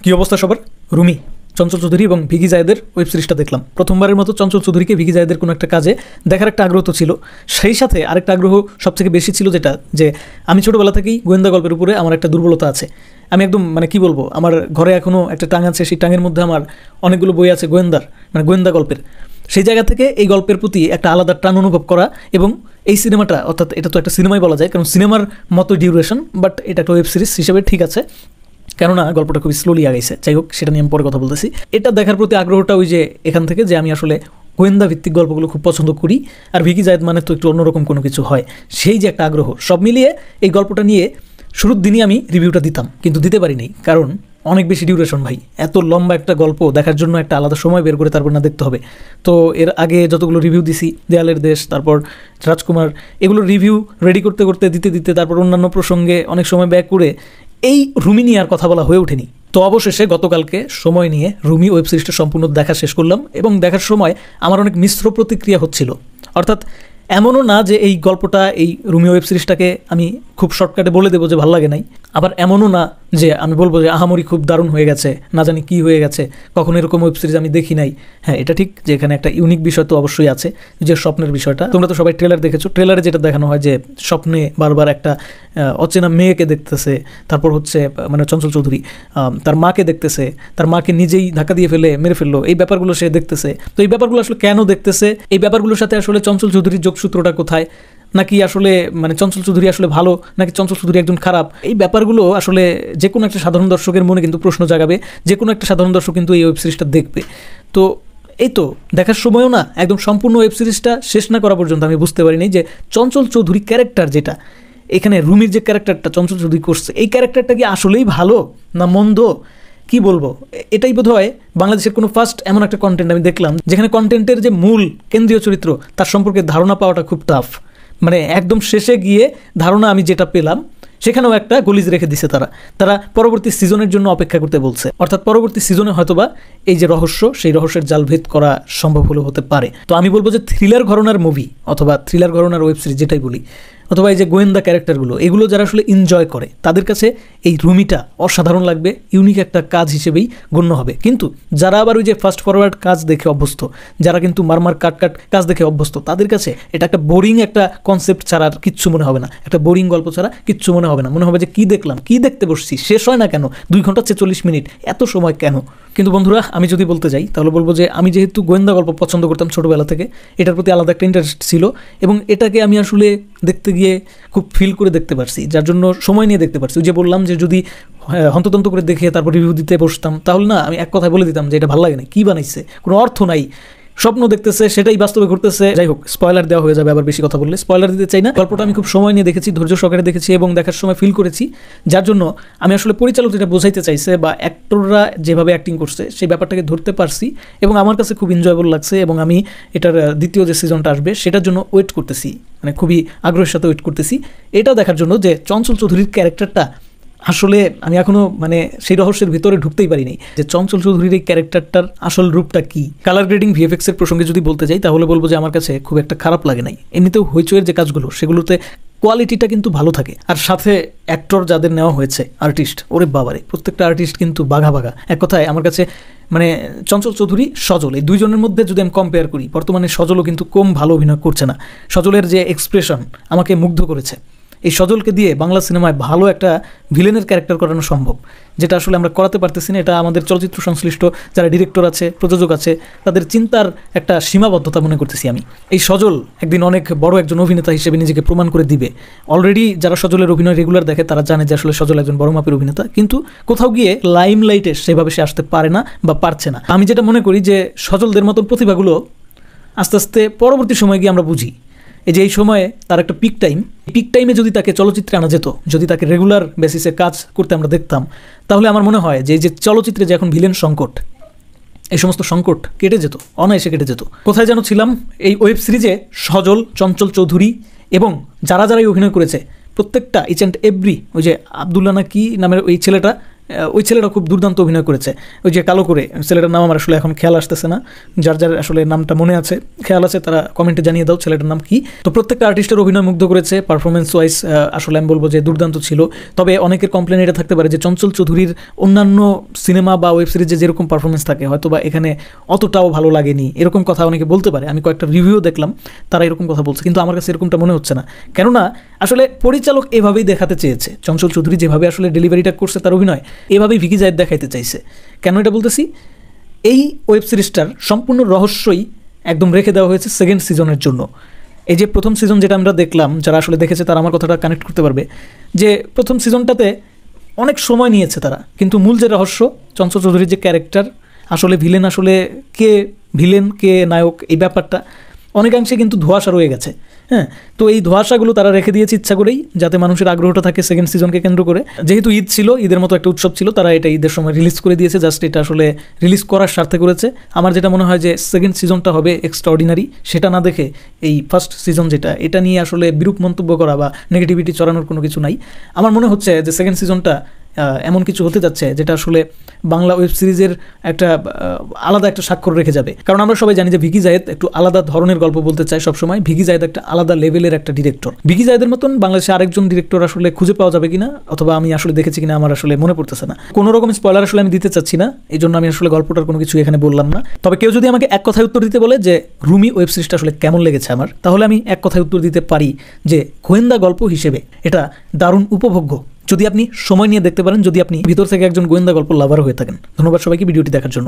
কি অবস্থা সবার? রুমি, চঞ্চল চৌধুরী এবং ভিকি জায়েদের ওয়েব সিরিজটা দেখলাম। প্রথমবারের মতো চঞ্চল চৌধুরীকে ভিকি জায়েদের কোনো একটা কাজে দেখার একটা আগ্রহ তো ছিল, সেই সাথে আরেকটা আগ্রহ সবথেকে বেশি ছিল যেটা, যে আমি ছোটোবেলা থেকেই গোয়েন্দা গল্পের উপরে আমার একটা দুর্বলতা আছে। আমি একদম কি বলবো, আমার ঘরে এখনও একটা টাং আছে, সেই টাঙের মধ্যে আমার অনেকগুলো বই আছে গোয়েন্দা গল্পের। সেই জায়গা থেকে এই গল্পের প্রতি একটা আলাদা টান অনুভব করা, এবং এই সিনেমাটা, অর্থাৎ এটা তো একটা সিনেমাই বলা যায়, কারণ সিনেমার মতো ডিউরেশন, বাট এটা একটা ওয়েব সিরিজ হিসেবে ঠিক আছে, কেননা গল্পটা খুবই স্লোলি আগাইছে। যাই হোক, সেটা নিয়ে আমি পরে কথা বলতেছি। এটা দেখার প্রতি আগ্রহটা ওই যে এখান থেকে, যে আমি আসলে গোয়েন্দা ভিত্তিক গল্পগুলো খুব পছন্দ করি, আর ভিকি জায়েদ মানে তো একটু অন্যরকম কোনো কিছু হয়, সেই যে একটা আগ্রহ, সব মিলিয়ে এই গল্পটা নিয়ে শুরুর দিনই আমি রিভিউটা দিতাম, কিন্তু দিতে পারি নাই, কারণ অনেক বেশি ডিউরেশন ভাই। এত লম্বা একটা গল্প দেখার জন্য একটা আলাদা সময় বের করে তারপর না দেখতে হবে। তো এর আগে যতগুলো রিভিউ দিছি, দেয়ালের দেশ, তারপর রাজকুমার, এগুলো রিভিউ রেডি করতে করতে দিতে তারপর অন্যান্য প্রসঙ্গে অনেক সময় ব্যয় করে এই রুমি নিয়ে আর কথা বলা হয়ে ওঠেনি। তো অবশেষে গতকালকে সময় নিয়ে রুমি ওয়েব সিরিজটা সম্পূর্ণ দেখা শেষ করলাম, এবং দেখার সময় আমার অনেক মিশ্র প্রতিক্রিয়া হচ্ছিল। অর্থাৎ এমনও না যে এই গল্পটা, এই রুমি ওয়েব সিরিজটাকে আমি খুব শর্টকাটে বলে দেবো যে ভালো লাগে নাই, আবার এমনও না যে আমি বলবো যে আহামরি খুব দারুণ হয়ে গেছে, না জানি কি হয়ে গেছে, কখন এরকম ওয়েব সিরিজ আমি দেখি নাই। হ্যাঁ, এটা ঠিক যে এখানে একটা ইউনিক বিষয় তো অবশ্যই আছে, যে স্বপ্নের বিষয়টা। তোমরা তো সবাই ট্রেলার দেখেছো, ট্রেলারে যেটা দেখানো হয় যে স্বপ্নে বারবার একটা অচেনা মেয়েকে দেখতেছে, তারপর হচ্ছে চঞ্চল চৌধুরী তার মাকে দেখতেছে, তার মাকে নিজেই ধাক্কা দিয়ে ফেলে মেরে ফেললো, এই ব্যাপারগুলো সে দেখতেছে। তো এই ব্যাপারগুলো আসলে কেন দেখতেছে, এই ব্যাপারগুলোর সাথে আসলে চঞ্চল চৌধুরীর যোগসূত্রটা কোথায়, নাকি আসলে চঞ্চল চৌধুরী আসলে ভালো, নাকি চঞ্চল চৌধুরী একজন খারাপ, এই ব্যাপারগুলো আসলে যে কোনো একটা সাধারণ দর্শকের মনে কিন্তু প্রশ্ন জাগাবে, যে কোনো একটা সাধারণ দর্শক কিন্তু এই ওয়েব সিরিজটা দেখবে। তো এই তো দেখার সময়ও না, একদম সম্পূর্ণ ওয়েব সিরিজটা শেষ না করা পর্যন্ত আমি বুঝতে পারিনি যে চঞ্চল চৌধুরী ক্যারেক্টার, যেটা এখানে রুমির যে ক্যারেক্টারটা চঞ্চল চৌধুরী করছে, এই ক্যারেক্টারটা কি আসলেই ভালো না মন্দ, কি বলবো। এটাই বোধ হয় বাংলাদেশের কোনো ফার্স্ট এমন একটা কন্টেন্ট আমি দেখলাম যেখানে কন্টেন্টের যে মূল কেন্দ্রীয় চরিত্র তার সম্পর্কে ধারণা পাওয়াটা খুব টাফ। একদম শেষে গিয়ে ধারণা আমি যেটা পেলাম, সেখানেও একটা গলিজ রেখে দিছে তারা পরবর্তী সিজনের জন্য অপেক্ষা করতে বলছে। অর্থাৎ পরবর্তী সিজনে হয়তোবা এই যে রহস্য, সেই রহস্যের জাল ভেদ করা সম্ভব হতে পারে। তো আমি বলবো যে থ্রিলার ঘরানার মুভি অথবা থ্রিলার ঘরানার ওয়েব সিরিজ যেটাই বলি, অথবা এই যে গোয়েন্দা ক্যারেক্টারগুলো, এগুলো যারা আসলে এনজয় করে তাদের কাছে এই রুমিটা অসাধারণ লাগবে, ইউনিক একটা কাজ হিসেবেই গণ্য হবে। কিন্তু যারা আবার ওই যে ফাস্ট ফরওয়ার্ড কাজ দেখে অভ্যস্ত, যারা কিন্তু মারমার কাট কাজ দেখে অভ্যস্ত, তাদের কাছে এটা একটা বোরিং একটা কনসেপ্ট ছাড়া আর কিচ্ছু মনে হবে না, একটা বোরিং গল্প ছাড়া কিচ্ছু মনে হবে না। মনে হবে যে কি দেখলাম, কি দেখতে বসছি, শেষ হয় না কেন, 2 ঘন্টা 46 মিনিট, এত সময় কেন। কিন্তু বন্ধুরা, আমি যদি বলতে যাই তাহলে বলবো যে আমি যেহেতু গোয়েন্দা গল্প পছন্দ করতাম ছোটোবেলা থেকে, এটার প্রতি আলাদা একটা ইন্টারেস্ট ছিল, এবং এটাকে আমি আসলে দেখতে গিয়ে খুব ফিল করে দেখতে পারছি, যার জন্য সময় নিয়ে দেখতে পারছি। ওই যে বললাম যে যদি হন্ততন্ত করে দেখে তারপর রিভিউ দিতে বসতাম, তাহলে না আমি এক কথায় বলে দিতাম যে এটা ভালো লাগে না, কী বানাইছে, কোনো অর্থ নাই, স্বপ্ন দেখতেছে, সেটাই বাস্তবে ঘটতেছে। যাই হোক, স্পয়লার দেওয়া হয়ে যাবে আবার বেশি কথা বললে, স্পয়লার দিতে চাই না। গল্পটা আমি খুব সময় নিয়ে দেখেছি, ধৈর্য সহকারে দেখেছি, এবং দেখার সময় ফিল করেছি, যার জন্য আমি আসলে পরিচালক যেটা বোঝাইতে চাইছে বা অ্যাক্টররা যেভাবে অ্যাক্টিং করছে সেই ব্যাপারটাকে ধরতে পারছি, এবং আমার কাছে খুব এনজয়েবল লাগছে, এবং আমি এটার দ্বিতীয় যে সিজনটা আসবে সেটার জন্য ওয়েট করতেছি, খুবই আগ্রহের সাথে ওয়েট করতেছি এটা দেখার জন্য যে চঞ্চল চৌধুরীর ক্যারেক্টারটা আসলে আমি এখনো সেই রহস্যের ভিতরে ঢুকতেই পারিনি, যে চঞ্চল চৌধুরীর এই ক্যারেক্টারটার আসল রূপটা কি। কালার গ্রেডিং, ভিএফএক্স এর প্রসঙ্গে যদি বলতে যাই তাহলে বলবো যে আমার কাছে খুব একটা খারাপ লাগে নাই। এমনিতেও হইচইয়ের যে কাজগুলো, সেগুলোতে কোয়ালিটিটা কিন্তু ভালো থাকে, আর সাথে অ্যাক্টর যাদের নেওয়া হয়েছে, আর্টিস্ট, ওরে বাবারে, প্রত্যেকটা আর্টিস্ট কিন্তু বাঘা। এক কথায় আমার কাছে চঞ্চল চৌধুরী, সজল, এই দুইজনের মধ্যে যদি আমি কম্পেয়ার করি, বর্তমানে সজলও কিন্তু কম ভালো অভিনয় করছে না। সজলের যে এক্সপ্রেশন আমাকে মুগ্ধ করেছে, এই সজলকে দিয়ে বাংলা সিনেমায় ভালো একটা ভিলেনের ক্যারেক্টার করানো সম্ভব, যেটা আসলে আমরা করাতে পারতেছি না। এটা আমাদের চলচ্চিত্র সংশ্লিষ্ট যারা ডিরেক্টর আছে, প্রযোজক আছে, তাদের চিন্তার একটা সীমাবদ্ধতা মনে করতেছি আমি। এই সজল একদিন অনেক বড় একজন অভিনেতা হিসেবে নিজেকে প্রমাণ করে দিবে। অলরেডি যারা সজলের অভিনয় রেগুলার দেখে তারা জানে যে আসলে সজল একজন বড় মাপের অভিনেতা, কিন্তু কোথাও গিয়ে লাইমলাইটে সেভাবে সে আসতে পারে না বা পারছে না। আমি যেটা মনে করি যে সজলদের মতন প্রতিভাগুলো আস্তে আস্তে পরবর্তী সময় গিয়ে আমরা বুঝি এই সময়ে তার একটা পিক টাইমে যদি তাকে চলচ্চিত্রে আনা যেত, যদি তাকে রেগুলার বেসিসে কাজ করতে আমরা দেখতাম, তাহলে আমার মনে হয় যে এই যে চলচ্চিত্রে যে এখন ভিলেন সংকট, এই সমস্ত সংকট কেটে যেত, অনায়াসে কেটে যেত। কোথায় যেন ছিলাম, এই ওয়েব সিরিজে সজল, চঞ্চল চৌধুরী এবং যারাই অভিনয় করেছে প্রত্যেকটা ইচ অ্যান্ড এভরি, ওই যে আবদুল্লাহ না কি নামের ওই ছেলেটা, ওই ছেলেটা খুব দুর্দান্ত অভিনয় করেছে, ওই যে কালো করে, ছেলেটার নাম আমার আসলে এখন খেয়াল আসতেছে না, যার যার আসলে নামটা মনে আছে খেয়াল আছে তারা কমেন্টে জানিয়ে দাও ছেলেটার নাম কি। তো প্রত্যেকটা আর্টিস্টের অভিনয় মুগ্ধ করেছে, পারফরমেন্স ওয়াইজ আসলে আমি বলবো যে দুর্দান্ত ছিল। তবে অনেকের কমপ্লেন এটা থাকতে পারে যে চঞ্চল চৌধুরীর অন্যান্য সিনেমা বা ওয়েব সিরিজে যেরকম পারফরমেন্স থাকে হয়তো বা এখানে অতটাও ভালো লাগেনি, এরকম কথা অনেকে বলতে পারে। আমি কয়েকটা রিভিউ দেখলাম তারা এরকম কথা বলছে, কিন্তু আমার কাছে এরকমটা মনে হচ্ছে না। কেননা আসলে পরিচালক এভাবেই দেখাতে চেয়েছে, চঞ্চল চৌধুরী যেভাবে আসলে ডেলিভারিটা করছে তার অভিনয় এভাবেই ভিকি জায়েদ দেখাইতে চাইছে। কেন এটা বলতেছি, এই ওয়েব সিরিজটার সম্পূর্ণ রহস্যই একদম রেখে দেওয়া হয়েছে সেকেন্ড সিজনের জন্য। এই যে প্রথম সিজন যেটা আমরা দেখলাম, যারা আসলে দেখেছে তারা আমার কথাটা কানেক্ট করতে পারবে, যে প্রথম সিজনটাতে অনেক সময় নিয়েছে তারা, কিন্তু মূল যে রহস্য চঞ্চল চৌধুরীর যে ক্যারেক্টার, আসলে ভিলেন আসলে কে ভিলেন কে নায়ক, এই ব্যাপারটা অনেকাংশে কিন্তু ধোঁয়াশা রয়ে গেছে। হ্যাঁ, তো এই ধোঁয়াশাগুলো তারা রেখে দিয়েছে ইচ্ছা করেই, যাতে মানুষের আগ্রহটা থাকে সেকেন্ড সিজনকে কেন্দ্র করে। যেহেতু ঈদ ছিল, ঈদের মতো একটা উৎসব ছিল, তারা এটা ঈদের সময় রিলিজ করে দিয়েছে, জাস্ট এটা আসলে রিলিজ করার স্বার্থে করেছে। আমার যেটা মনে হয় যে সেকেন্ড সিজনটা হবে এক্সট্রাঅর্ডিনারি, সেটা না দেখে এই ফার্স্ট সিজন যেটা, এটা নিয়ে আসলে বিরূপ মন্তব্য করা বা নেগেটিভিটি চড়ানোর কোনো কিছু নাই। আমার মনে হচ্ছে যে সেকেন্ড সিজনটা এমন কিছু হতে যাচ্ছে যেটা আসলে বাংলা ওয়েব সিরিজের একটা আলাদা একটা স্বাক্ষর রেখে যাবে। কারণ আমরা সবাই জানি যে ভিকি জায়েদ একটু আলাদা ধরনের গল্প বলতে চায় সবসময়। ভিকি জায়েদ একটা আলাদা লেভেলের একটা ডিরেক্টর। ভিকি জায়েদের মতন বাংলাদেশে আরেকজন ডিরেক্টর আসলে খুঁজে পাওয়া যাবে কিনা, অথবা আমি আসলে দেখেছি কিনা আমার আসলে মনে পড়তেছে না। কোনো রকম স্পয়লার আসলে আমি দিতে চাচ্ছি না, এই জন্য আমি আসলে গল্পটার কোনো কিছু এখানে বললাম না। তবে কেউ যদি আমাকে এক কথায় উত্তর দিতে বলে যে রুমি ওয়েব সিরিজটা আসলে কেমন লেগেছে আমার, তাহলে আমি এক কথায় উত্তর দিতে পারি যে গোয়েন্দা গল্প হিসেবে এটা দারুণ উপভোগ্য, যদি আপনি সময় নিয়ে দেখতে পারেন, যদি আপনি ভিতর থেকে একজন গোয়েন্দা গল্প লাভার হয়ে থাকেন। ধন্যবাদ সবাইকে ভিডিওটি দেখার জন্য।